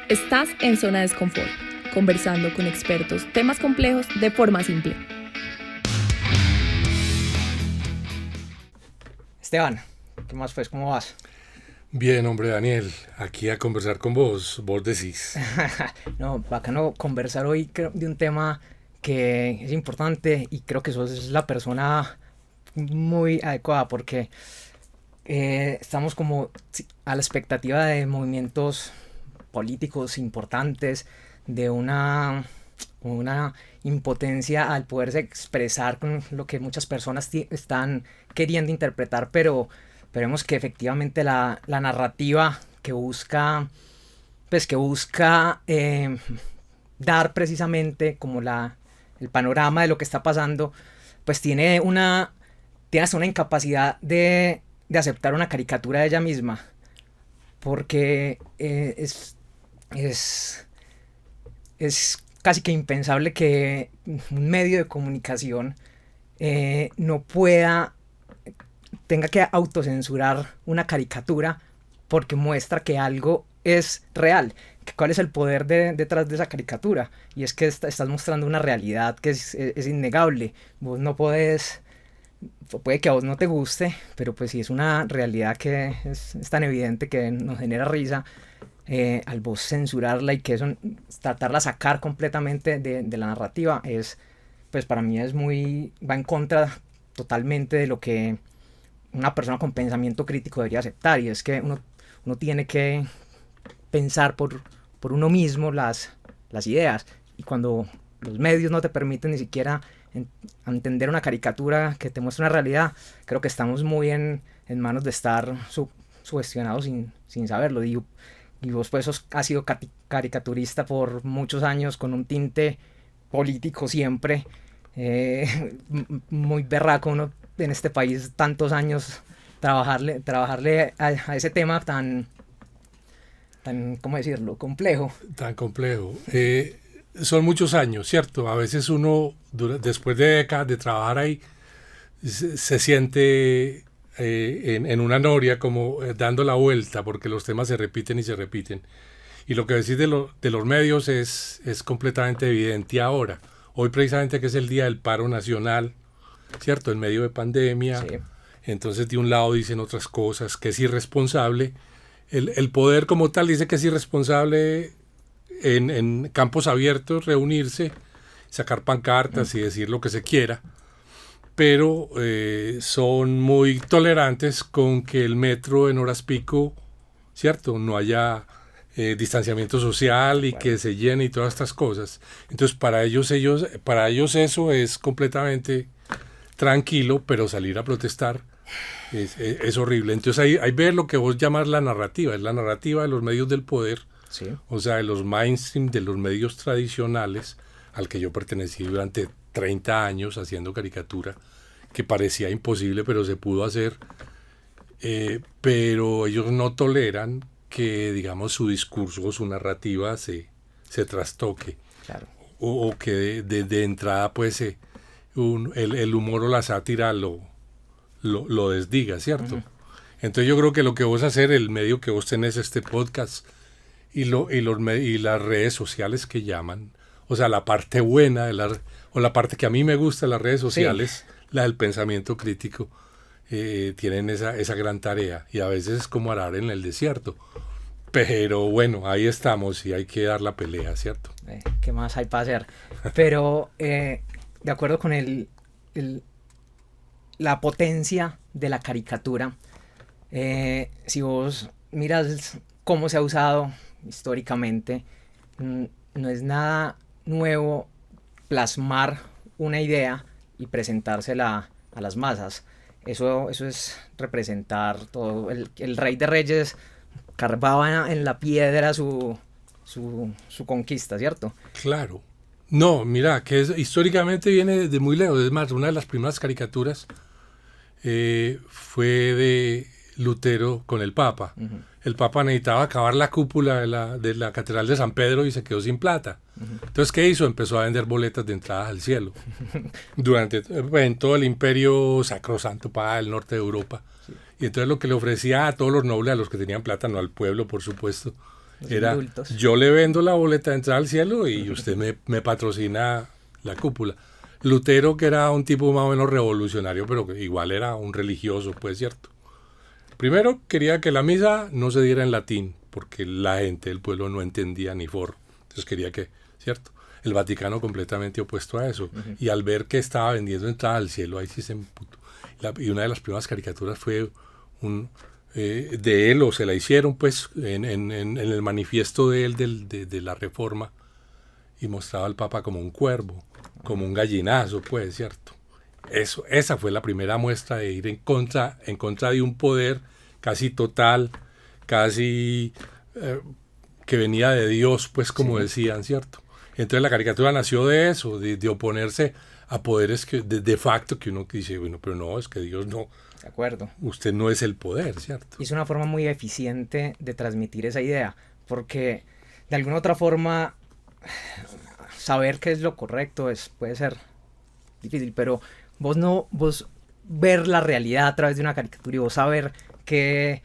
Estás en Zona de Desconfort, conversando con expertos temas complejos de forma simple. Esteban, ¿qué más pues? ¿Cómo vas? Bien, hombre, Daniel, aquí a conversar con vos decís. No, bacano conversar hoy de un tema que es importante y creo que sos la persona muy adecuada porque estamos como a la expectativa de movimientos políticos importantes, de una impotencia al poderse expresar con lo que muchas personas están queriendo interpretar, pero vemos que efectivamente la narrativa que busca dar precisamente como el panorama de lo que está pasando, pues tiene hasta una incapacidad de aceptar una caricatura de ella misma, porque es casi que impensable que un medio de comunicación tenga que autocensurar una caricatura porque muestra que algo es real. ¿Cuál es el poder detrás de esa caricatura? Y es que estás mostrando una realidad que es innegable. Vos no puedes... Puede que a vos no te guste, pero pues si es una realidad que es tan evidente que nos genera risa, al vos censurarla y que eso tratarla de sacar completamente de la narrativa, pues para mí va en contra totalmente de lo que una persona con pensamiento crítico debería aceptar, y es que uno tiene que pensar por uno mismo las ideas, y cuando los medios no te permiten ni siquiera entender una caricatura que te muestra una realidad, creo que estamos muy en manos de estar sugestionados sin saberlo. Y vos pues has sido caricaturista por muchos años con un tinte político siempre, muy berraco uno en este país, tantos años trabajarle a ese tema tan, ¿cómo decirlo?, complejo. Tan complejo. Son muchos años, ¿cierto? A veces uno, después de décadas de trabajar ahí, se siente en una noria como dando la vuelta, porque los temas se repiten y se repiten. Y lo que decís de los medios es completamente evidente ahora. Hoy precisamente que es el Día del Paro Nacional, ¿cierto? En medio de pandemia. Sí. Entonces de un lado dicen otras cosas, que es irresponsable. El poder como tal dice que es irresponsable en campos abiertos reunirse, sacar pancartas y decir lo que se quiera, pero son muy tolerantes con que el metro en horas pico, ¿cierto?, no haya distanciamiento social y que se llene y todas estas cosas. Entonces para ellos eso es completamente tranquilo, pero salir a protestar es horrible. Entonces ahí ves lo que vos llamás la narrativa, es la narrativa de los medios del poder. Sí. O sea, de los mainstream, de los medios tradicionales, al que yo pertenecí durante 30 años haciendo caricatura, que parecía imposible, pero se pudo hacer. Pero ellos no toleran que, digamos, su discurso o su narrativa se trastoque. Claro. O que de entrada, pues, el humor o la sátira lo desdiga, ¿cierto? Uh-huh. Entonces yo creo que lo que vos hacer, el medio que vos tenés, este podcast, y las redes sociales que llaman, o sea, la parte buena o la parte que a mí me gusta de las redes sociales, sí, la del pensamiento crítico, tienen esa gran tarea, y a veces es como arar en el desierto, pero bueno, ahí estamos y hay que dar la pelea, ¿cierto? ¿Qué más hay para hacer? Pero de acuerdo con la potencia de la caricatura, si vos miras cómo se ha usado históricamente, no es nada nuevo plasmar una idea y presentársela a las masas. Eso es representar todo. El rey de reyes carbaba en la piedra su conquista, ¿cierto? Claro. No, mira, que históricamente viene desde muy lejos. Es más, una de las primeras caricaturas fue de Lutero con el Papa. Uh-huh. El Papa necesitaba acabar la cúpula de la Catedral de San Pedro y se quedó sin plata. Uh-huh. Entonces, ¿qué hizo? Empezó a vender boletas de entradas al cielo. En todo el imperio sacrosanto para el norte de Europa. Sí. Y entonces lo que le ofrecía a todos los nobles, a los que tenían plata, no al pueblo, por supuesto, los Era, indultos. yo le vendo la boleta de entrada al cielo y usted me patrocina la cúpula. Lutero, que era un tipo más o menos revolucionario, pero que igual era un religioso, pues, cierto. Primero, quería que la misa no se diera en latín, porque la gente del pueblo no entendía ni forro. Entonces quería que, ¿cierto? El Vaticano completamente opuesto a eso. Y al ver que estaba vendiendo entrada al cielo, ahí sí se emputó. Y una de las primeras caricaturas fue de él, o se la hicieron, pues, en el manifiesto de él de la Reforma, y mostraba al Papa como un cuervo, como un gallinazo, pues, ¿cierto? Esa fue la primera muestra de ir en contra de un poder casi total, casi que venía de Dios, pues, como decían, ¿cierto? Entonces la caricatura nació de eso, de oponerse a poderes que de facto que uno dice, bueno, pero no, es que Dios no. De acuerdo. Usted no es el poder, ¿cierto? Y es una forma muy eficiente de transmitir esa idea, porque de alguna otra forma saber qué es lo correcto puede ser difícil, pero vos ver la realidad a través de una caricatura y vos saber que,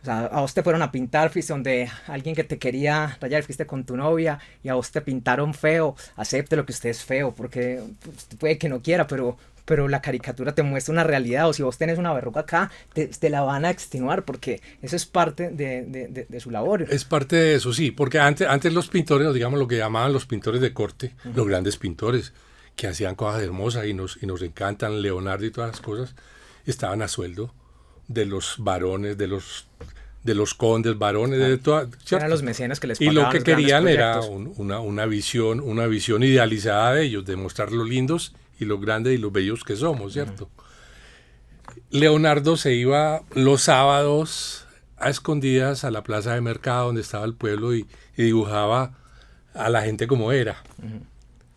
o sea, a vos te fueron a pintar, fuiste donde alguien que te quería rayar, fuiste con tu novia y a vos te pintaron feo, acepte lo que usted es feo, porque usted puede que no quiera, pero la caricatura te muestra una realidad, o si vos tenés una verruga acá, te la van a extenuar, porque eso es parte de su labor. Es parte de eso, sí, porque antes los pintores, digamos lo que llamaban los pintores de corte, los grandes pintores, que hacían cosas hermosas y nos encantan, Leonardo y todas las cosas, estaban a sueldo de los varones, de los condes, varones, de todas. Eran los mecenas que les y pagaban lo que los grandes querían era proyectos. una visión idealizada de ellos, de mostrar lo lindos y lo grandes y los bellos que somos, ¿cierto? Leonardo se iba los sábados a escondidas a la plaza de mercado donde estaba el pueblo y dibujaba a la gente como era.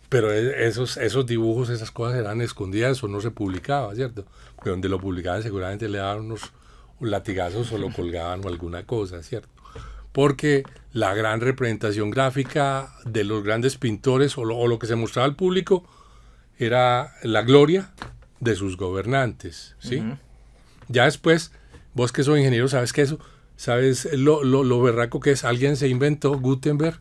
Pero esos dibujos, esas cosas eran escondidas o no se publicaba, ¿cierto? Porque donde lo publicaban seguramente le daban unos latigazos o lo colgaban o alguna cosa, ¿cierto? Porque la gran representación gráfica de los grandes pintores o lo que se mostraba al público era la gloria de sus gobernantes, ¿sí? Ya después, vos que sos ingeniero, sabes que eso, sabes lo berraco que es, alguien se inventó, Gutenberg,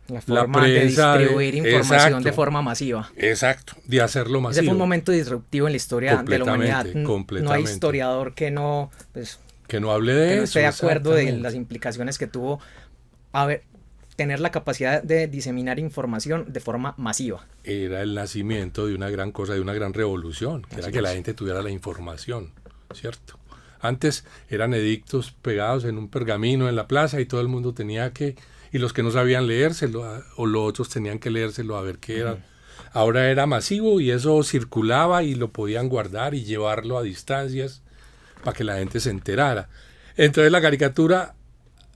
la forma de distribuir información exacto, de forma masiva. Exacto, de hacerlo masivo. Ese fue un momento disruptivo en la historia de la humanidad. No hay Completamente. historiador que no, pues, que no hable de que no eso. esté de acuerdo de las implicaciones que tuvo tener la capacidad de diseminar información de forma masiva. Era el nacimiento de una gran cosa, de una gran revolución, que era que la gente tuviera la información, ¿cierto? Antes eran edictos pegados en un pergamino en la plaza y todo el mundo tenía que, y los que no sabían leérselo, o los otros tenían que leérselo a ver qué era. Ahora era masivo y eso circulaba y lo podían guardar y llevarlo a distancias para que la gente se enterara. Entonces la caricatura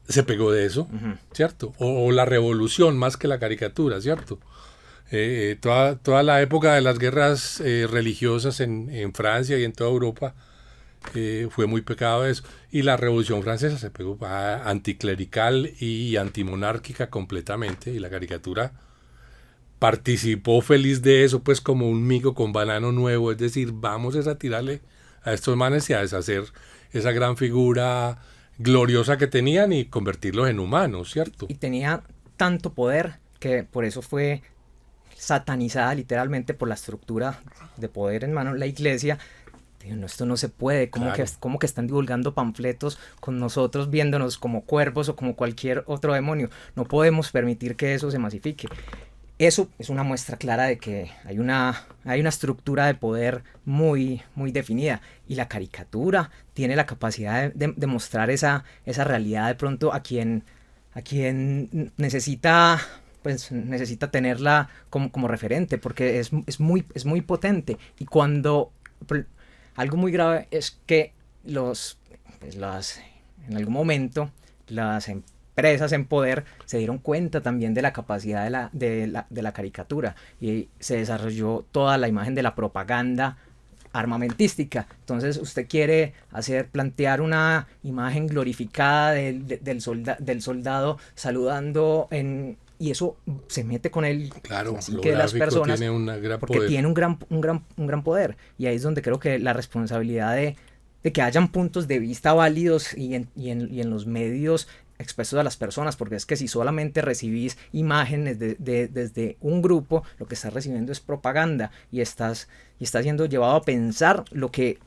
se pegó de eso, ¿cierto? O la revolución más que la caricatura, ¿cierto? Toda la época de las guerras religiosas en Francia y en toda Europa fue muy pegado de eso. Y la Revolución Francesa se pegó anticlerical y antimonárquica completamente, y la caricatura participó feliz de eso, pues como un mico con banano nuevo, es decir, vamos a tirarle a estos manes y a deshacer esa gran figura gloriosa que tenían y convertirlos en humanos, ¿cierto? Y tenía tanto poder que por eso fue satanizada literalmente por la estructura de poder en mano la iglesia. No, esto no se puede, como que están divulgando panfletos con nosotros viéndonos como cuervos o como cualquier otro demonio. No podemos permitir que eso se masifique. Eso es una muestra clara de que hay una estructura de poder muy, muy definida, y la caricatura tiene la capacidad de mostrar esa realidad de pronto a quien necesita tenerla como referente, porque es muy potente. Y cuando algo muy grave es que en algún momento las empresas en poder se dieron cuenta también de la capacidad de la caricatura, y se desarrolló toda la imagen de la propaganda armamentística. Entonces usted quiere plantear una imagen glorificada del soldado saludando y eso se mete con el psique de las personas, tiene un gran poder, y ahí es donde creo que la responsabilidad de que hayan puntos de vista válidos y en los medios expuestos a las personas, porque es que si solamente recibís imágenes desde un grupo, lo que estás recibiendo es propaganda y estás siendo llevado a pensar lo que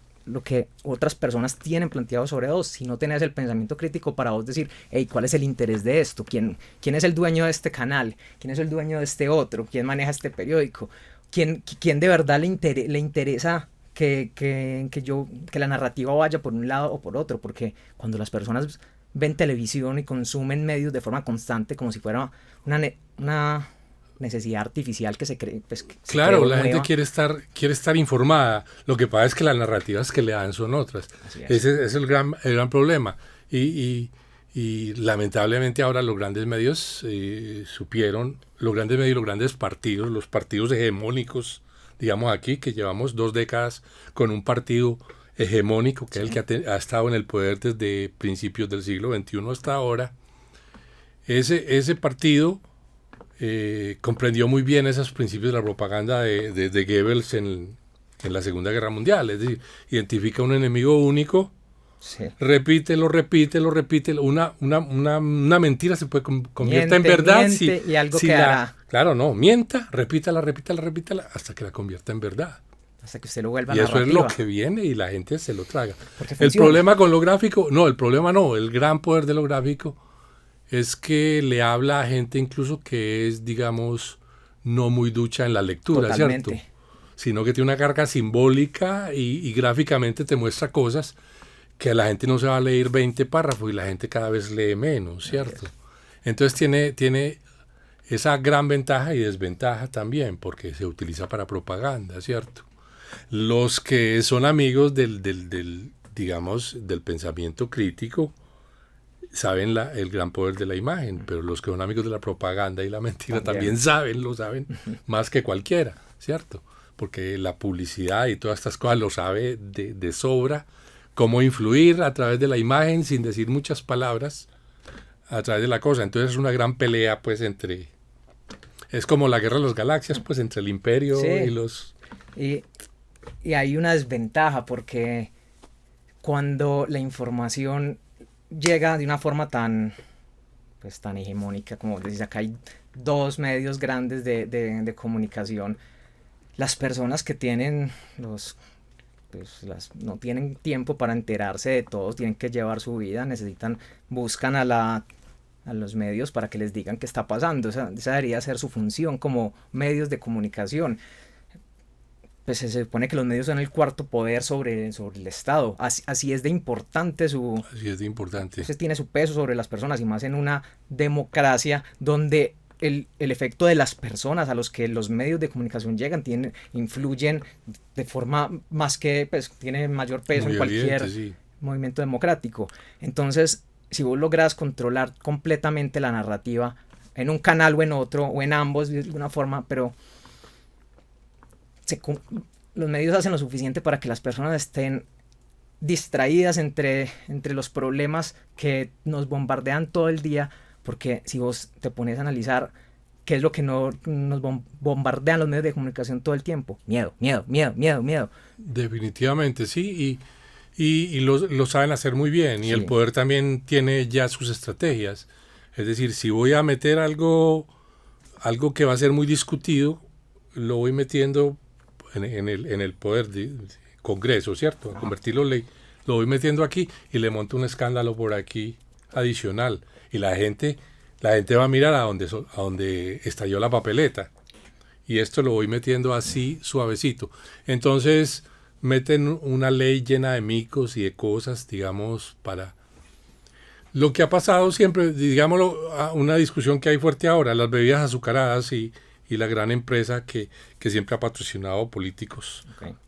otras personas tienen planteado sobre vos. Si no tenés el pensamiento crítico para vos decir, hey, ¿cuál es el interés de esto? ¿Quién es el dueño de este canal? ¿Quién es el dueño de este otro? ¿Quién maneja este periódico? ¿Quién de verdad le interesa que la narrativa vaya por un lado o por otro? Porque cuando las personas ven televisión y consumen medios de forma constante, como si fuera una necesidad artificial que se cree. Pues, claro, la gente quiere estar informada. Lo que pasa es que las narrativas que le dan son otras. Ese es el gran problema. Y lamentablemente ahora los grandes medios los grandes partidos, los partidos hegemónicos, digamos aquí, que llevamos 2 décadas con un partido hegemónico, que es el que ha estado en el poder desde principios del siglo XXI hasta ahora. Ese partido comprendió muy bien esos principios de la propaganda de Goebbels en la Segunda Guerra Mundial. Es decir, identifica un enemigo único, repítelo. Una mentira se puede convierte en verdad. Y algo quedará. Claro, no, repítala, hasta que la convierta en verdad. Hasta que usted lo vuelva y narrativa. Eso es lo que viene y la gente se lo traga. El problema con lo gráfico, el gran poder de lo gráfico es que le habla a gente incluso que es, digamos, no muy ducha en la lectura, totalmente. ¿cierto? Sino que tiene una carga simbólica y gráficamente te muestra cosas que la gente no se va a leer 20 párrafos y la gente cada vez lee menos, ¿cierto? Entonces tiene esa gran ventaja y desventaja también, porque se utiliza para propaganda, ¿cierto? Los que son amigos del pensamiento crítico saben el gran poder de la imagen, pero los que son amigos de la propaganda y la mentira también lo saben más que cualquiera, ¿cierto? Porque la publicidad y todas estas cosas lo sabe de sobra, cómo influir a través de la imagen sin decir muchas palabras a través de la cosa. Entonces es una gran pelea, pues, es como la guerra de las galaxias, pues, entre el imperio y los... Y hay una desventaja, porque cuando la información llega de una forma tan hegemónica, como decís, acá hay 2 medios grandes de comunicación, las personas que tienen no tienen tiempo para enterarse de todo, tienen que llevar su vida, buscan a los medios para que les digan qué está pasando. Esa debería ser su función como medios de comunicación. Pues se supone que los medios son el cuarto poder sobre el Estado. Así es de importante Así es de importante. Entonces tiene su peso sobre las personas, y más en una democracia donde el efecto de las personas a los que los medios de comunicación llegan influyen de forma más que, pues, tiene mayor peso muy en cualquier movimiento democrático. Entonces, si vos lográs controlar completamente la narrativa en un canal o en otro, o en ambos de alguna forma, pero los medios hacen lo suficiente para que las personas estén distraídas entre los problemas que nos bombardean todo el día, porque si vos te pones a analizar qué es lo que nos bombardean los medios de comunicación todo el tiempo, miedo. Definitivamente, sí, y lo saben hacer muy bien, y el poder también tiene ya sus estrategias. Es decir, si voy a meter algo que va a ser muy discutido, lo voy metiendo en el poder de Congreso, ¿cierto? A convertirlo en ley, lo voy metiendo aquí y le monto un escándalo por aquí adicional, y la gente va a mirar a donde estalló la papeleta, y esto lo voy metiendo así suavecito. Entonces meten una ley llena de micos y de cosas, digamos, para lo que ha pasado siempre, digámoslo, una discusión que hay fuerte ahora, las bebidas azucaradas y la gran empresa que siempre ha patrocinado políticos,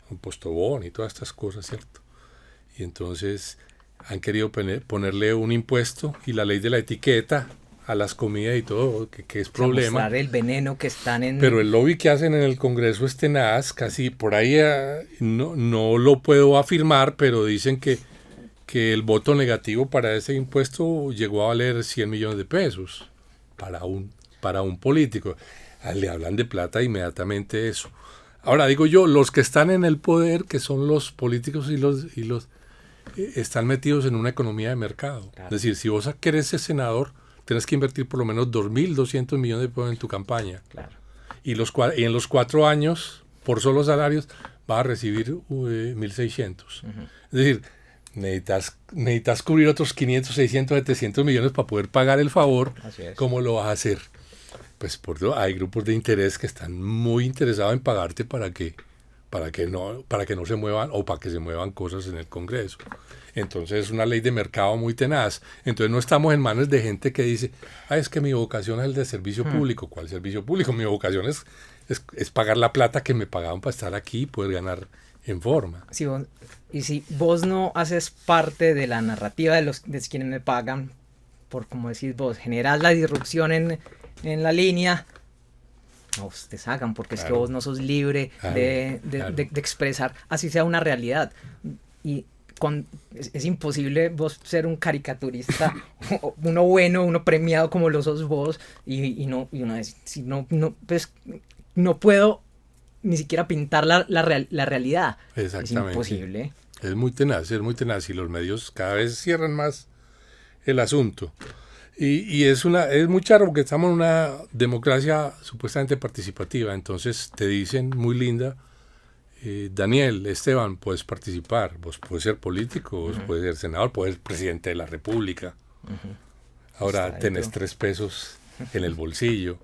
un Postobón y todas estas cosas, ¿cierto? Y entonces han querido ponerle un impuesto y la ley de la etiqueta a las comidas y todo, que es problema. Mostrar el veneno que están en... Pero el lobby que hacen en el Congreso es tenaz, casi por ahí no lo puedo afirmar, pero dicen que el voto negativo para ese impuesto llegó a valer 100 millones de pesos para un político. Le hablan de plata inmediatamente eso. Ahora digo yo, los que están en el poder, que son los políticos y están metidos en una economía de mercado. Claro. Es decir, si vos querés ser senador, tenés que invertir por lo menos 2.200 millones de pesos en tu campaña. Claro. Y en los 4 años, por solo salarios, vas a recibir 1.600. Es decir, necesitas cubrir otros 500, 600, 700 millones para poder pagar el favor. Así es. ¿Cómo lo vas a hacer? Pues hay grupos de interés que están muy interesados en pagarte para que no se muevan o para que se muevan cosas en el Congreso. Entonces es una ley de mercado muy tenaz. Entonces no estamos en manos de gente que dice, es que mi vocación es el de servicio público. ¿Cuál servicio público? Mi vocación es pagar la plata que me pagaban para estar aquí y poder ganar en forma. Y si vos no haces parte de la narrativa de quienes me pagan, por como decís vos, generar la disrupción en la línea, no te sacan, porque es que vos no sos libre de expresar, así sea una realidad. Y es imposible vos ser un caricaturista, uno bueno, uno premiado como lo sos vos, y uno dice, si pues, no puedo ni siquiera pintar la realidad. Exactamente. Es imposible. Es muy tenaz, y los medios cada vez cierran más el asunto. Y es muy charro porque estamos en una democracia supuestamente participativa, entonces te dicen muy linda, Daniel, Esteban, puedes participar, vos puedes ser político, vos puedes ser senador, puedes ser presidente de la República. Ahora tenés 3 pesos en el bolsillo.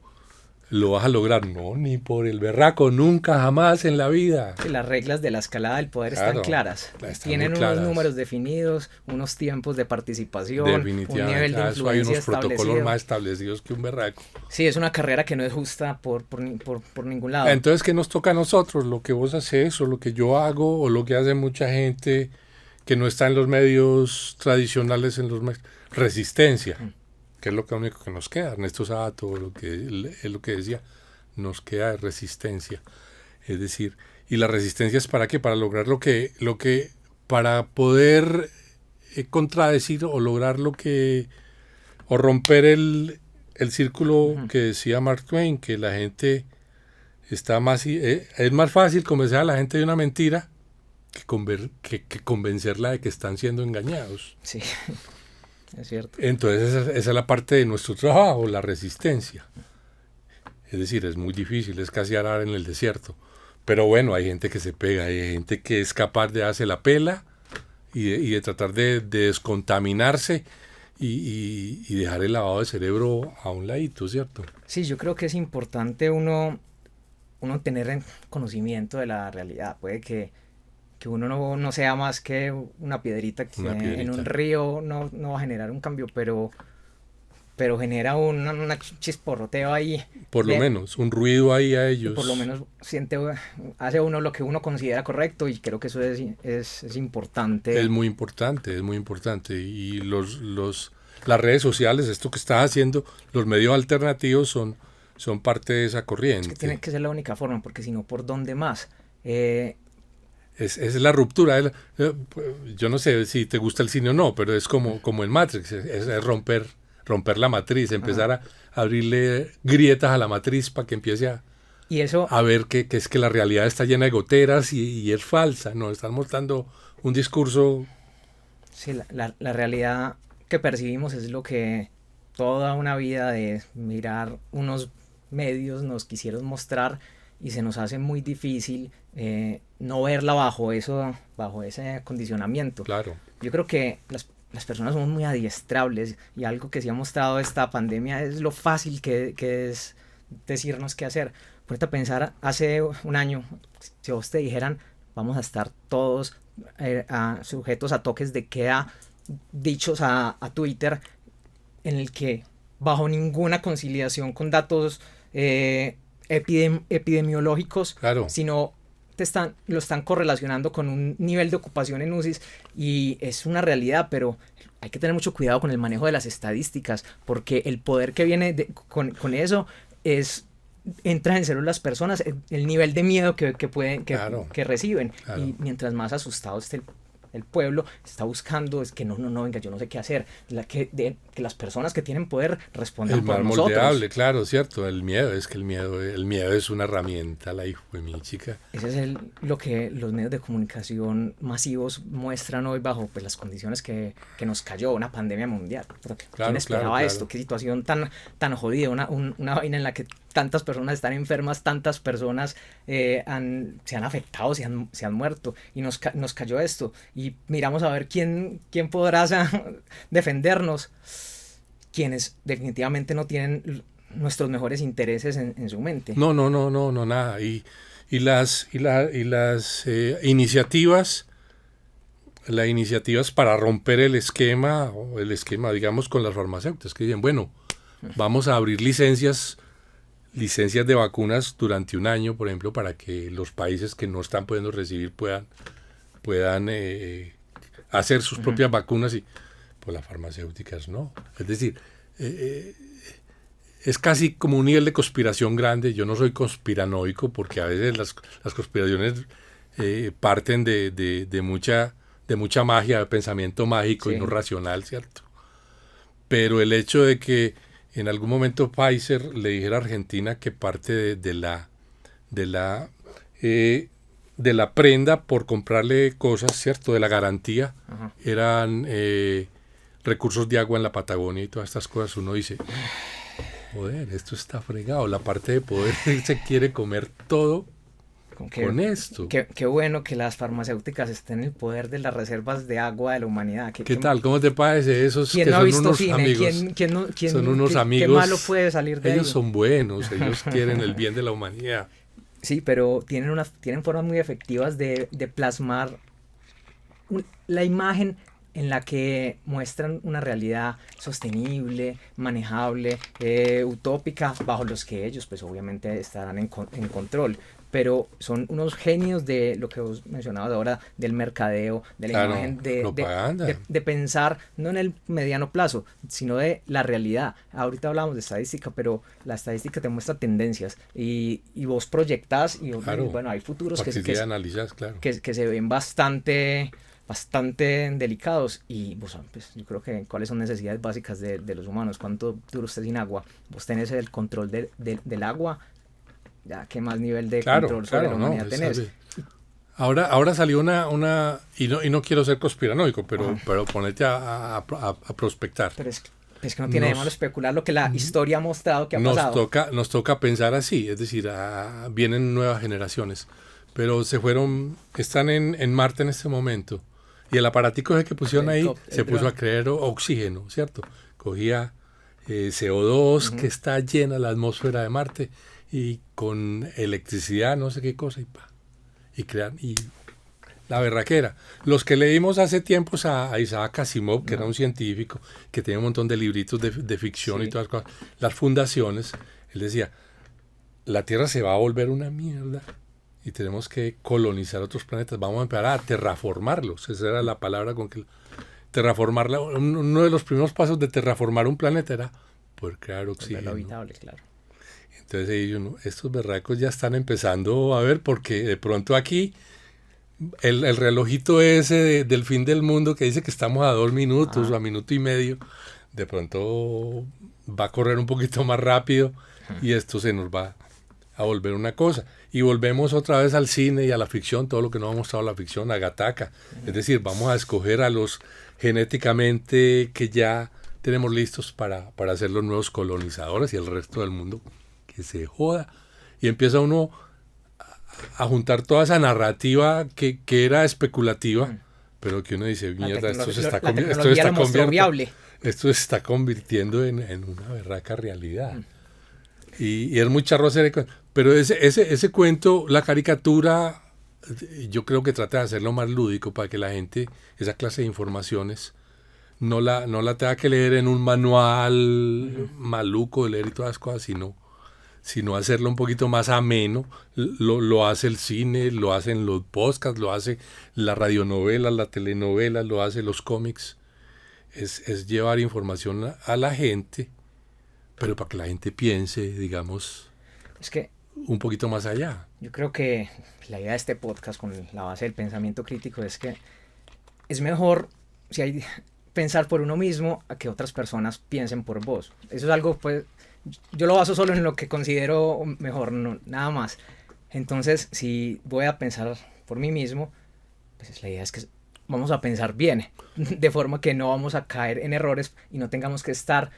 ¿Lo vas a lograr? No, ni por el berraco, nunca, jamás en la vida. Que las reglas de la escalada del poder están claras. Tienen unos claras. Números definidos, unos tiempos de participación, un nivel de influencia hay unos protocolos establecido. más establecidos que un berraco. Sí, es una carrera que no es justa por ningún lado. Entonces, ¿qué nos toca a nosotros? Lo que vos haces, o lo que yo hago, o lo que hace mucha gente que no está en los medios tradicionales, resistencia. Que es lo único que nos queda. Ernesto Sabato es lo que decía, nos queda de resistencia. Es decir, ¿y la resistencia es para qué? Para lograr para poder contradecir o lograr o romper el círculo que decía Mark Twain, que la gente está más, es más fácil convencer a la gente de una mentira que convencerla de que están siendo engañados. Sí. Es cierto. Entonces esa es la parte de nuestro trabajo, la resistencia. Es decir, es muy difícil, es casi arar en el desierto. Pero bueno, hay gente que se pega, hay gente que es capaz de darse la pela y de tratar de descontaminarse y dejar el lavado de cerebro a un ladito, ¿cierto? Sí, yo creo que es importante uno tener conocimiento de la realidad. Puede que uno no sea más que una piedrita que en un río no va a generar un cambio, pero genera una chisporroteo ahí. Por lo menos, un ruido ahí a ellos. Por lo menos hace uno lo que uno considera correcto, y creo que eso es importante. Es muy importante. Y las redes sociales, esto que estás haciendo, los medios alternativos son parte de esa corriente. Es que tiene que ser la única forma, porque si no, ¿por dónde más? Es la ruptura. Yo no sé si te gusta el cine o no, pero es como en Matrix, es romper la matriz, empezar a abrirle grietas a la matriz para que empiece a ver que es que la realidad está llena de goteras y es falsa. Nos están mostrando un discurso. Sí, la realidad que percibimos es lo que toda una vida de mirar unos medios nos quisieron mostrar, y se nos hace muy difícil no verla bajo ese condicionamiento. Claro. Yo creo que las personas somos muy adiestrables, y algo que sí ha mostrado esta pandemia es lo fácil que es decirnos qué hacer. Ponete a pensar, hace un año, si vos te dijeran, vamos a estar todos sujetos a toques de queda dichos a Twitter, en el que bajo ninguna conciliación con datos epidemiológicos, claro, sino lo están correlacionando con un nivel de ocupación en UCIs, y es una realidad, pero hay que tener mucho cuidado con el manejo de las estadísticas, porque el poder que viene con eso entra en cerebro las personas, el nivel de miedo que reciben, claro. Y mientras más asustado esté el pueblo está buscando es que no, venga, yo no sé qué hacer, que las personas que tienen poder respondan por nosotros. El más moldeable, claro, cierto, el miedo es una herramienta, la hijo de mi chica. Ese es lo que los medios de comunicación masivos muestran hoy bajo pues, las condiciones que nos cayó una pandemia mundial. ¿Quién esperaba esto? Qué situación tan jodida, una vaina en la que tantas personas están enfermas, tantas personas se han afectado, se han muerto, y nos cayó esto, y miramos a ver quién podrá defendernos, quienes definitivamente no tienen nuestros mejores intereses en su mente. No, nada, y las iniciativas para romper el esquema, digamos, con las farmacéuticas, que dicen, bueno, vamos a abrir licencias de vacunas durante un año, por ejemplo, para que los países que no están pudiendo recibir puedan hacer sus propias vacunas, y pues las farmacéuticas no. Es decir, es casi como un nivel de conspiración grande. Yo no soy conspiranoico, porque a veces las conspiraciones parten de mucha magia, de pensamiento mágico, sí, y no racional, ¿cierto? Pero el hecho de que en algún momento Pfizer le dijera a Argentina que parte de la prenda por comprarle cosas, ¿cierto?, de la garantía, ajá, eran recursos de agua en la Patagonia y todas estas cosas, uno dice, joder, esto está fregado, la parte de poder se quiere comer todo con esto. Qué bueno que las farmacéuticas estén en el poder de las reservas de agua de la humanidad. ¿Qué tal? ¿Cómo te parece? Esos que no son unos cine? amigos. Son unos amigos. ¿Qué malo puede salir de ellos ahí? Son buenos, ellos quieren el bien de la humanidad. Sí, pero tienen formas muy efectivas de plasmar la imagen en la que muestran una realidad sostenible, manejable, utópica, bajo los que ellos pues obviamente estarán en control. Pero son unos genios de lo que vos mencionabas ahora, del mercadeo, de la imagen, de pensar no en el mediano plazo, sino de la realidad. Ahorita hablamos de estadística, pero la estadística te muestra tendencias, y vos proyectás, y bueno, hay futuros analizas, claro, que se ven bastante delicados, y vos pues, yo creo que cuáles son necesidades básicas de los humanos. ¿Cuánto dura usted sin agua? Vos tenés el control del agua, ya qué más nivel de control sobre la humanidad tenés. Ahora salió una y no quiero ser conspiranoico, pero ponete a prospectar. Pero es que no tiene de malo especular lo que la historia ha mostrado que ha pasado. Nos toca pensar así, es decir, vienen nuevas generaciones, pero están en Marte en este momento, y el aparatico que pusieron ahí se puso a crear oxígeno, ¿cierto? Cogía CO2, uh-huh, que está llena la atmósfera de Marte, y con electricidad, no sé qué cosa, y crean, y la berraquera. Los que leímos hace tiempos a Isaac Asimov, que era un científico, que tenía un montón de libritos de ficción, sí, y todas las cosas, las fundaciones, él decía, la Tierra se va a volver una mierda, y tenemos que colonizar otros planetas, vamos a empezar a terraformarlos, esa era la palabra con que... Terraformarla, uno de los primeros pasos de terraformar un planeta era poder crear oxígeno. Habitable, claro. Entonces estos berracos ya están empezando a ver, porque de pronto aquí el relojito ese del fin del mundo que dice que estamos a 2 minutos, o a minuto y medio, de pronto va a correr un poquito más rápido, y esto se nos va a volver una cosa. Y volvemos otra vez al cine y a la ficción, todo lo que nos ha mostrado la ficción, a Gataca. Es decir, vamos a escoger a los genéticamente que ya tenemos listos para ser los nuevos colonizadores, y el resto del mundo que se joda. Y empieza uno a juntar toda esa narrativa que era especulativa, pero que uno dice, mierda, esto se está convirtiendo en una berraca realidad. Y es muy charro hacer, pero ese cuento, la caricatura, yo creo que trata de hacerlo más lúdico para que la gente, esa clase de informaciones, no la tenga que leer en un manual maluco de leer y todas las cosas, sino hacerlo un poquito más ameno. Lo hace el cine, lo hacen los podcasts, lo hace la radionovela, la telenovela, lo hace los cómics. Es llevar información a la gente, pero para que la gente piense, digamos, es que un poquito más allá. Yo creo que la idea de este podcast, con la base del pensamiento crítico, es que es mejor si hay pensar por uno mismo a que otras personas piensen por vos. Eso es algo, pues, yo lo baso solo en lo que considero mejor, no, nada más. Entonces, si voy a pensar por mí mismo, pues la idea es que vamos a pensar bien, de forma que no vamos a caer en errores y no tengamos que estar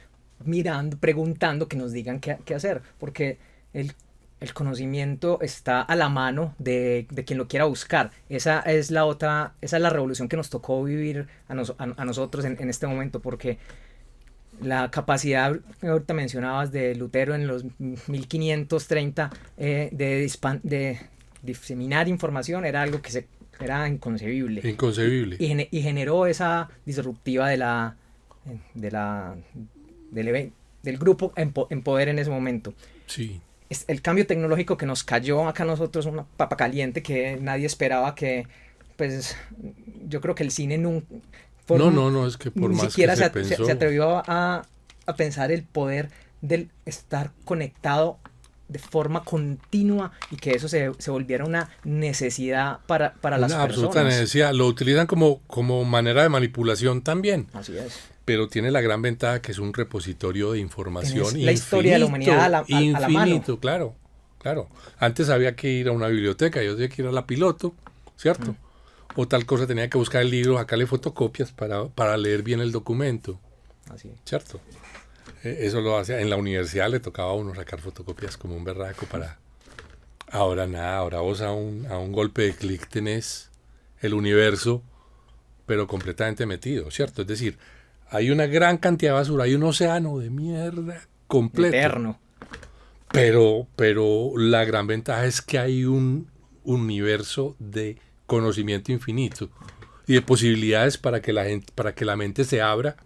mirando, preguntando, que nos digan qué hacer, porque el conocimiento está a la mano de quien lo quiera buscar. Esa es la revolución que nos tocó vivir a nosotros en este momento, porque la capacidad que ahorita mencionabas de Lutero en los 1530 de diseminar información era algo que era inconcebible. Inconcebible. Y generó esa disruptiva del grupo en poder en ese momento. Sí. El cambio tecnológico que nos cayó acá a nosotros, una papa caliente que nadie esperaba, que pues yo creo que el cine nunca... No, es que por ni más siquiera que se pensó... se atrevió a pensar el poder del estar conectado de forma continua y que eso se volviera una necesidad para las personas. Una absoluta necesidad. Lo utilizan como manera de manipulación también. Así es. Pero tiene la gran ventaja que es un repositorio de información infinito. La historia de la humanidad a la mano. Claro. Antes había que ir a una biblioteca, yo tenía que ir a la Piloto, ¿cierto? O tal cosa, tenía que buscar el libro, sacarle fotocopias para leer bien el documento. Así es. ¿Cierto? Eso lo hacía. En la universidad le tocaba a uno sacar fotocopias como un berraco para... Ahora nada, ahora vos a un golpe de clic tenés el universo, pero completamente metido, ¿cierto? Es decir, hay una gran cantidad de basura, hay un océano de mierda completo. Eterno. Pero la gran ventaja es que hay un universo de conocimiento infinito y de posibilidades para que la mente se abra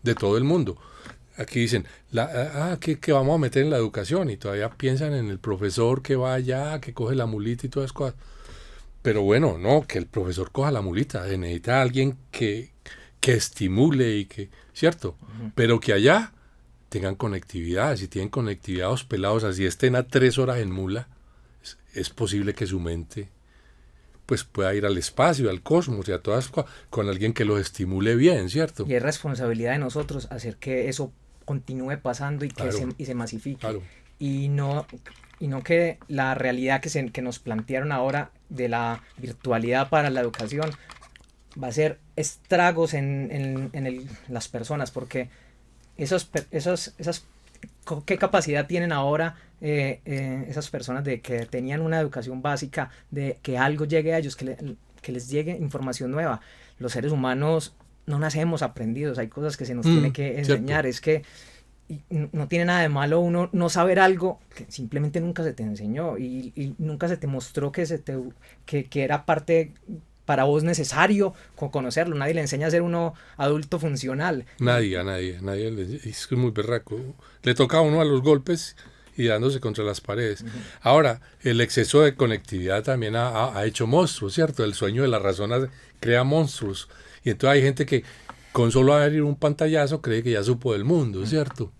de todo el mundo. Aquí dicen, que vamos a meter en la educación y todavía piensan en el profesor que va allá, que coge la mulita y todas esas cosas. Pero bueno, no, que el profesor coja la mulita, necesita a alguien que estimule y que, ¿cierto? Uh-huh. Pero que allá tengan conectividad, si tienen conectividad los pelados, así estén a 3 horas en mula, es posible que su mente pues pueda ir al espacio, al cosmos y a todas cosas, con alguien que los estimule bien, ¿cierto? Y es responsabilidad de nosotros hacer que eso continúe pasando y que se masifique. Claro. Y no que la realidad que nos plantearon ahora de la virtualidad para la educación va a ser estragos en las personas, porque ¿qué capacidad tienen ahora esas personas de que tenían una educación básica, de que algo llegue a ellos, que les llegue información nueva? Los seres humanos no nacemos aprendidos, hay cosas que se nos tiene que enseñar, ¿cierto? Es que no tiene nada de malo uno no saber algo que simplemente nunca se te enseñó y nunca se te mostró que era parte para vos necesario conocerlo. Nadie le enseña a ser uno adulto funcional. Nadie, es muy berraco. Le toca a uno a los golpes y dándose contra las paredes. Uh-huh. Ahora, el exceso de conectividad también ha hecho monstruos, ¿cierto? El sueño de la razón crea monstruos. Y entonces hay gente que con solo abrir un pantallazo cree que ya supo del mundo, ¿cierto?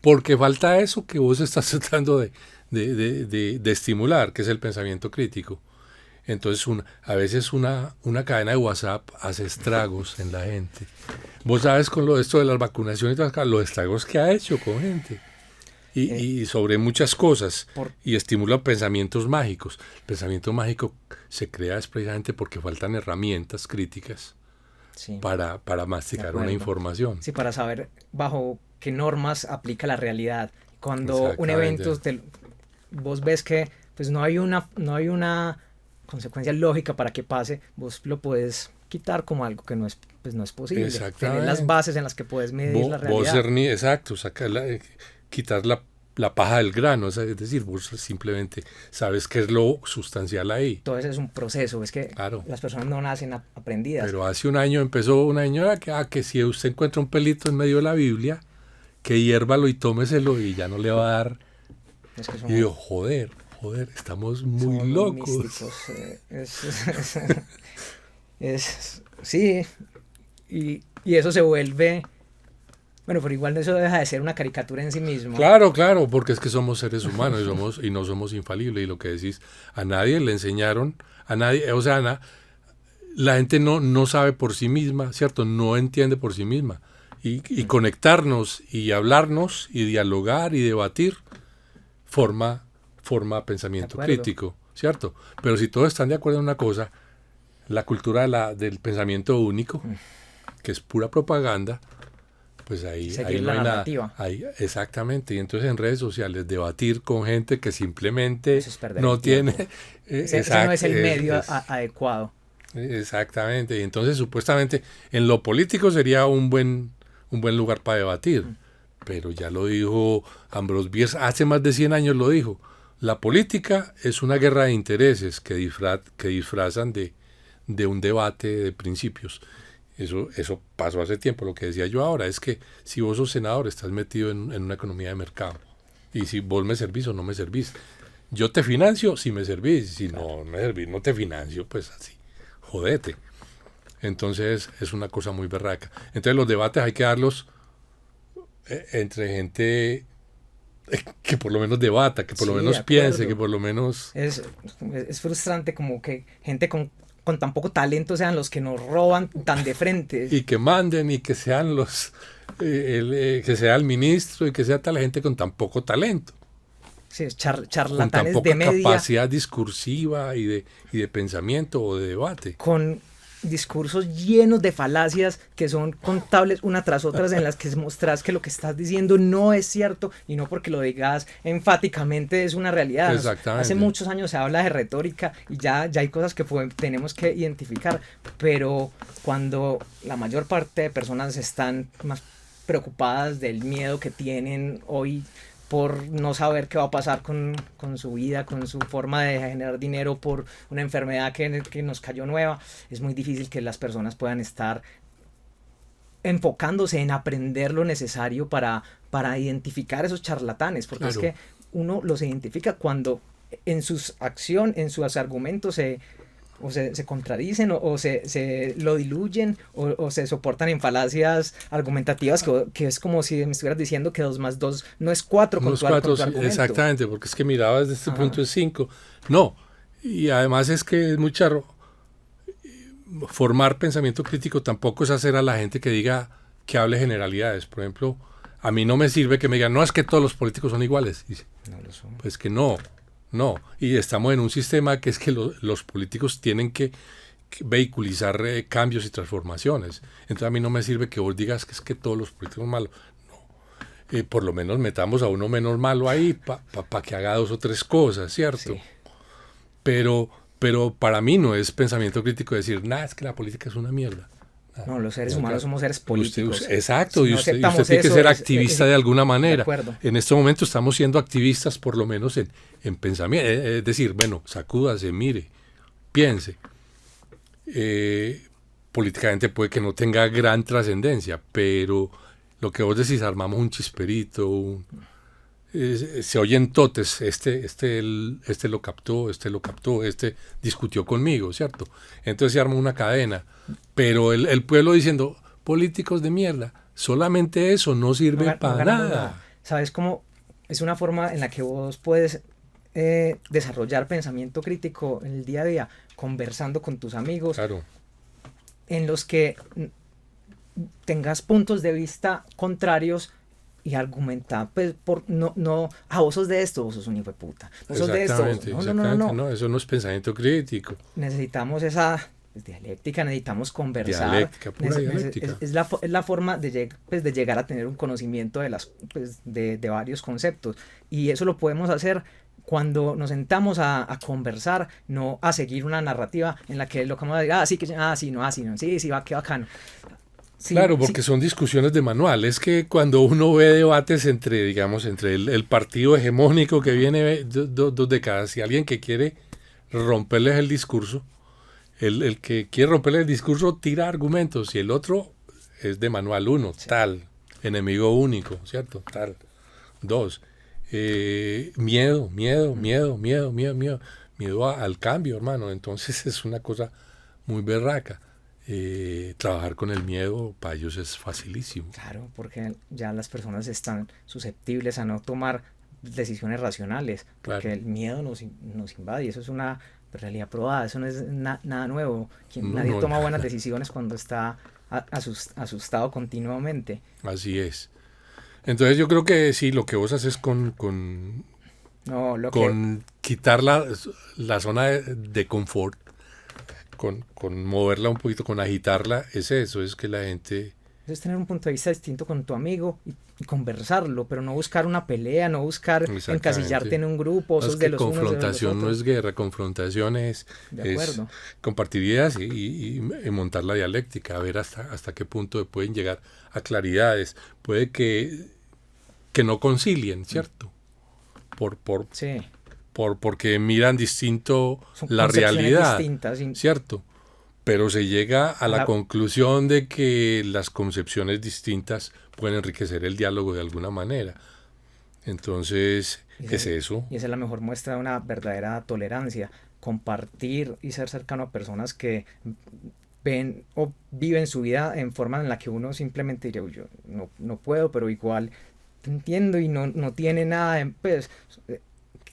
Porque falta eso que vos estás tratando de estimular, que es el pensamiento crítico. Entonces, a veces una cadena de WhatsApp hace estragos en la gente. Vos sabes con esto de las vacunaciones y todas las cosas, los estragos que ha hecho con gente. Y sobre muchas cosas. Y estimula pensamientos mágicos. El pensamiento mágico se crea precisamente porque faltan herramientas críticas para masticar una información. Sí, para saber bajo qué normas aplica la realidad. Cuando un evento, vos ves que pues no hay una consecuencia lógica para que pase, vos lo puedes quitar como algo que no es posible. Tener las bases en las que puedes medir la realidad. Quitar la paja del grano, es decir, vos simplemente sabes qué es lo sustancial ahí. Entonces es un proceso, es que las personas no nacen aprendidas. Pero hace un año empezó una señora que si usted encuentra un pelito en medio de la Biblia, que hiérvalo y tómeselo y ya no le va a dar. Y yo, joder, estamos muy locos. Sí, y eso se vuelve... Bueno, pero igual eso deja de ser una caricatura en sí mismo. Claro, porque es que somos seres humanos y no somos infalibles. Y lo que decís, a nadie le enseñaron, la gente no sabe por sí misma, ¿cierto? No entiende por sí misma. Y conectarnos y hablarnos y dialogar y debatir forma pensamiento crítico, ¿cierto? Pero si todos están de acuerdo en una cosa, la cultura del pensamiento único, que es pura propaganda, pues ahí no hay nada. Ahí, exactamente. Y entonces en redes sociales debatir con gente que simplemente no tiene... ese no es el medio adecuado. Exactamente. Y entonces supuestamente en lo político sería un buen lugar para debatir. Pero ya lo dijo Ambrose Bierce, hace más de 100 años lo dijo. La política es una guerra de intereses que disfrazan de un debate de principios. Eso pasó hace tiempo. Lo que decía yo ahora es que si vos sos senador estás metido en una economía de mercado. Y si vos me servís o no me servís. Yo te financio si me servís. Si no me servís, no te financio, pues así. Jodete. Entonces es una cosa muy berraca. Entonces los debates hay que darlos entre gente que por lo menos debata, que por lo menos piense, que por lo menos... Es frustrante como que gente con tan poco talento sean los que nos roban tan de frente. Y que manden y que sean que sea el ministro y que sea tal gente con tan poco talento. Sí, charlatanes con tan poca de media, capacidad discursiva y de pensamiento o de debate. Con discursos llenos de falacias que son contables una tras otras, en las que mostrás que lo que estás diciendo no es cierto y no porque lo digas enfáticamente es una realidad. Exactamente. Hace muchos años se habla de retórica y ya hay cosas que tenemos que identificar, pero cuando la mayor parte de personas están más preocupadas del miedo que tienen hoy por no saber qué va a pasar con su vida, con su forma de generar dinero, por una enfermedad que nos cayó nueva, es muy difícil que las personas puedan estar enfocándose en aprender lo necesario para identificar esos charlatanes, porque claro, es que uno los identifica cuando en sus argumentos se contradicen o se lo diluyen o se soportan en falacias argumentativas que es como si me estuvieras diciendo que 2 más 2 no es 4 con tu argumento. Exactamente, porque es que miraba desde este punto es 5. No, y además es que es muy charro. Formar pensamiento crítico tampoco es hacer a la gente que diga, que hable generalidades. Por ejemplo, a mí no me sirve que me digan, no, es que todos los políticos son iguales. Dice, no lo son. Pues que no. Y estamos en un sistema que es que los políticos tienen que vehiculizar cambios y transformaciones. Entonces a mí no me sirve que vos digas que es que todos los políticos son malos. No. Por lo menos metamos a uno menos malo ahí para que haga 2 o 3 cosas, ¿cierto? Sí. Pero para mí no es pensamiento crítico decir, nada, es que la política es una mierda. No, los seres humanos somos seres políticos. Exacto, si y usted tiene que ser activista de alguna manera. En este momento estamos siendo activistas por lo menos en pensamiento. Es decir, bueno, sacúdase, mire, piense. Políticamente puede que no tenga gran trascendencia, pero lo que vos decís, armamos un chisperito, se oyen totes, este lo captó, este discutió conmigo, ¿cierto? Entonces se arma una cadena, pero el pueblo diciendo, políticos de mierda, solamente eso no sirve para nada. ¿Sabes cómo? Es una forma en la que vos puedes desarrollar pensamiento crítico en el día a día, conversando con tus amigos, claro, en los que tengas puntos de vista contrarios y argumentar, pues, vos sos de esto, vos sos un hijo de puta, vos sos de esto, no, eso no es pensamiento crítico. Necesitamos esa dialéctica, necesitamos conversar. Dialéctica, pura dialéctica. Es la forma de llegar a tener un conocimiento de varios conceptos, y eso lo podemos hacer cuando nos sentamos a conversar, no a seguir una narrativa en la que lo que vamos a decir, sí, va, qué bacano. Sí, claro, porque son discusiones de manual. Es que cuando uno ve debates entre el partido hegemónico que viene 2 décadas y alguien que quiere romperles el discurso, el que quiere romperles el discurso tira argumentos y el otro es de manual 1, sí, tal, enemigo único, ¿cierto? Tal. 2, miedo al cambio, hermano. Entonces es una cosa muy berraca. Trabajar con el miedo para ellos es facilísimo. Claro, porque ya las personas están susceptibles a no tomar decisiones racionales, porque Claro. el miedo nos invade y eso es una realidad probada, eso no es nada nuevo. Nadie No, toma buenas decisiones cuando está asustado continuamente. así es. Entonces yo creo que sí, lo que vos haces No, con quitar la zona de confort, con moverla un poquito, con agitarla, es eso, es que la gente... es tener un punto de vista distinto con tu amigo y conversarlo, pero no buscar una pelea, no buscar encasillarte en un grupo, sos Es de que los unos, de los confrontación no otros. es guerra, confrontación es De acuerdo. compartir ideas y montar la dialéctica, a ver hasta qué punto pueden llegar a claridades. Puede que no concilien, ¿cierto? Sí. Porque miran distinto Son la concepciones realidad, distintas, ¿cierto? Pero se llega a la conclusión de que las concepciones distintas pueden enriquecer el diálogo de alguna manera. Entonces, es eso. Y esa es la mejor muestra de una verdadera tolerancia, compartir y ser cercano a personas que ven o viven su vida en forma en la que uno simplemente diría, yo no puedo, pero igual te entiendo y no tiene nada de, pues,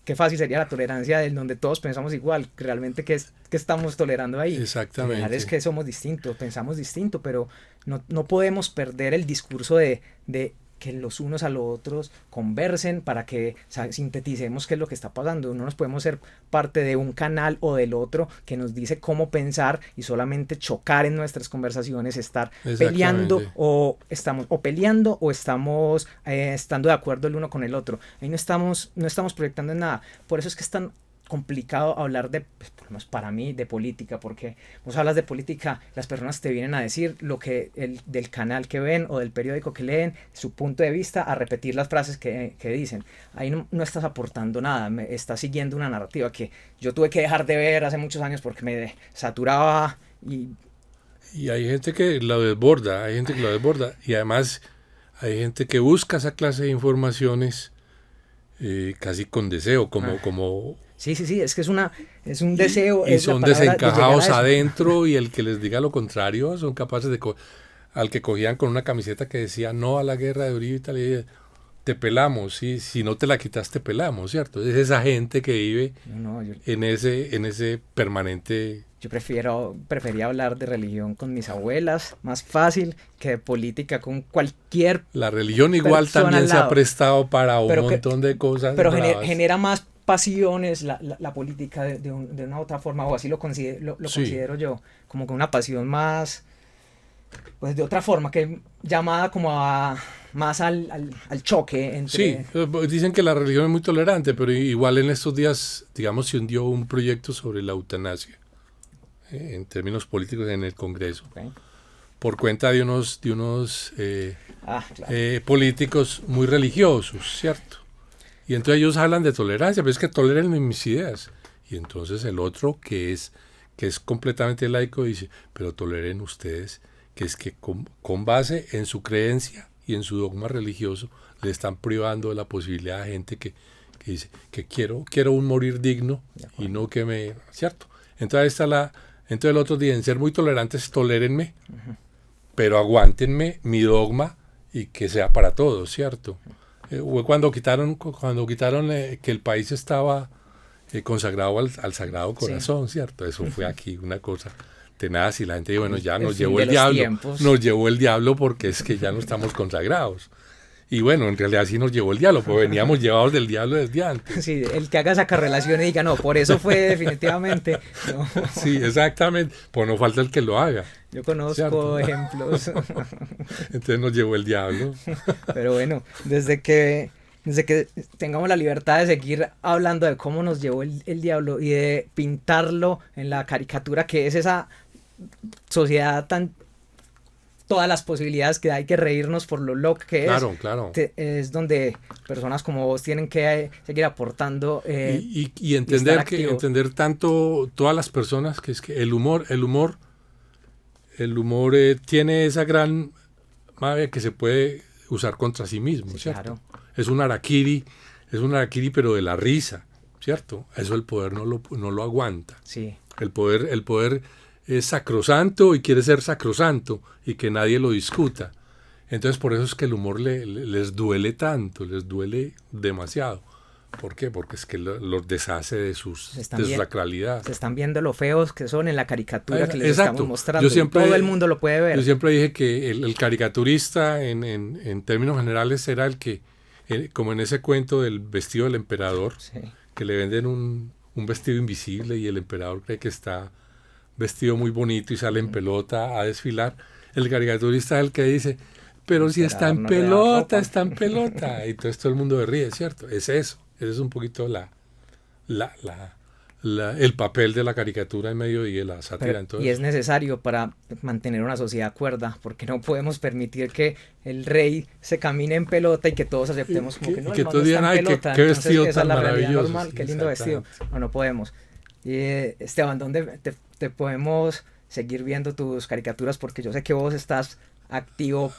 qué fácil sería la tolerancia en donde todos pensamos igual, realmente que estamos tolerando ahí. Exactamente. Es que somos distintos, pensamos distinto, pero no podemos perder el discurso de que los unos a los otros conversen para que sinteticemos qué es lo que está pasando. No nos podemos ser parte de un canal o del otro que nos dice cómo pensar y solamente chocar en nuestras conversaciones, estar peleando o estamos estando de acuerdo el uno con el otro. Ahí no estamos proyectando en nada. Por eso es que es tan complicado hablar de, pues, para mí, de política, porque vos hablas de política, las personas te vienen a decir lo que del canal que ven o del periódico que leen, su punto de vista, a repetir las frases que dicen. Ahí no estás aportando nada, estás siguiendo una narrativa que yo tuve que dejar de ver hace muchos años porque me saturaba y hay gente que lo desborda, y además hay gente que busca esa clase de informaciones casi con deseo, como Sí, es que es un deseo. Y son desencajados adentro y el que les diga lo contrario son capaces de... al que cogían con una camiseta que decía no a la guerra de Uribe y tal, y te pelamos, ¿sí? Si no te la quitas te pelamos, ¿cierto? Es esa gente que vive en ese permanente... Yo prefería hablar de religión con mis abuelas, más fácil que de política con cualquier... La religión igual también se ha prestado para un montón de cosas. Pero genera más pasiones la política de una otra forma, o así lo considero yo, como con una pasión más, pues de otra forma, que llamada como más al choque entre... Sí, dicen que la religión es muy tolerante, pero igual en estos días, digamos, se hundió un proyecto sobre la eutanasia, en términos políticos en el Congreso, por cuenta de unos políticos muy religiosos, ¿cierto? Y entonces ellos hablan de tolerancia, pero es que toleren mis ideas. Y entonces el otro, que es completamente laico, dice, pero toleren ustedes, que es que con base en su creencia y en su dogma religioso, le están privando de la posibilidad a gente que dice que quiero un morir digno y no que me... ¿Cierto? Entonces entonces el otro día, en ser muy tolerantes, tolérenme, pero aguántenme mi dogma y que sea para todos, ¿cierto? Cuando quitaron que el país estaba consagrado al Sagrado Corazón, ¿cierto? Eso fue aquí una cosa tenaz y la gente dijo, bueno, ya nos llevó el diablo porque es que ya no estamos consagrados. Y bueno, en realidad sí nos llevó el diablo, porque veníamos llevados del diablo desde antes. Sí, el que haga esa correlación y diga, no, por eso fue definitivamente. No. Sí, exactamente, pues no falta el que lo haga. Yo conozco ejemplos. Entonces nos llevó el diablo. Pero bueno, desde que tengamos la libertad de seguir hablando de cómo nos llevó el diablo y de pintarlo en la caricatura que es esa sociedad tan... todas las posibilidades que hay, que reírnos por lo loco que es. Claro. Es donde personas como vos tienen que seguir aportando. Y entender tanto todas las personas que es que el humor tiene esa gran magia que se puede usar contra sí mismo, sí, ¿cierto? Claro. Es un harakiri, pero de la risa, ¿cierto? Eso el poder no lo aguanta. Sí. El poder es sacrosanto y quiere ser sacrosanto y que nadie lo discuta. Entonces por eso es que el humor les duele tanto, les duele demasiado. ¿Por qué? Porque es que los deshace de su bien, sacralidad. Se están viendo lo feos que son en la caricatura que les Exacto. estamos mostrando. Siempre, todo el mundo lo puede ver. Yo siempre dije que el caricaturista, en términos generales, era el que, como en ese cuento del vestido del emperador, Sí. que le venden un vestido invisible y el emperador cree que está vestido muy bonito y sale en pelota a desfilar. El caricaturista es el que dice, pero si está en pelota, está en pelota. Y entonces todo el mundo se ríe, ¿cierto? Es eso. Ese es un poquito el papel de la caricatura en medio y de la sátira. Y es necesario para mantener una sociedad cuerda, porque no podemos permitir que el rey se camine en pelota y que todos aceptemos como que no, que el man todos está digan, en pelota. qué vestido esa tan es la realidad maravilloso. normal, Sí, qué lindo vestido. No podemos. Esteban, ¿dónde te podemos seguir viendo tus caricaturas? Porque yo sé que vos estás activo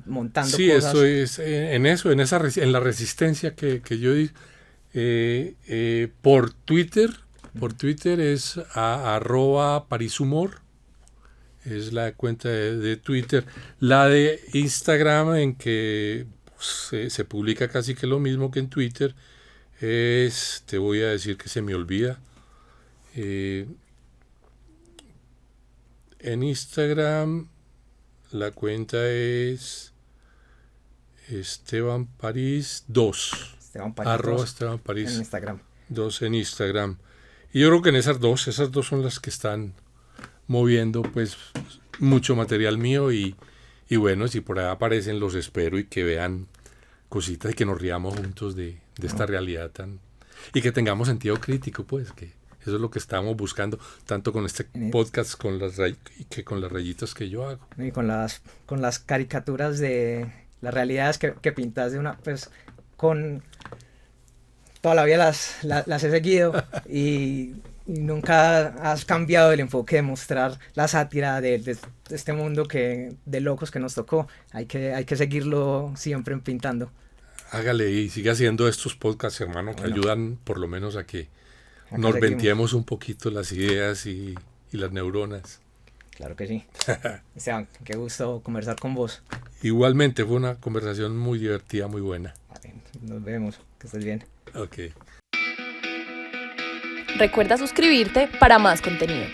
montando cosas. Sí, en la resistencia que yo di. Por Twitter es @parishumor, es la cuenta de Twitter. La de Instagram, en que se publica casi que lo mismo que en Twitter, te voy a decir que se me olvida. En Instagram la cuenta es Esteban París 2. Esteban París en Instagram. 2 en Instagram. Y yo creo que en esas dos son las que están moviendo pues mucho material mío y bueno, si por ahí aparecen los espero y que vean cositas y que nos riamos juntos de esta realidad y que tengamos sentido crítico, pues, que eso es lo que estamos buscando, tanto con este podcast con las rayitas que yo hago. Y con las caricaturas de las realidades que pintas de una, pues, con toda la vida las he seguido y nunca has cambiado el enfoque de mostrar la sátira de este mundo de locos que nos tocó. Hay que seguirlo siempre pintando. Hágale y siga haciendo estos podcasts, hermano, que ayudan por lo menos a que nos venteemos un poquito las ideas y las neuronas. Claro que sí. Esteban, qué gusto conversar con vos. Igualmente, fue una conversación muy divertida, muy buena. Vale, nos vemos, que estés bien. Ok. Recuerda suscribirte para más contenido.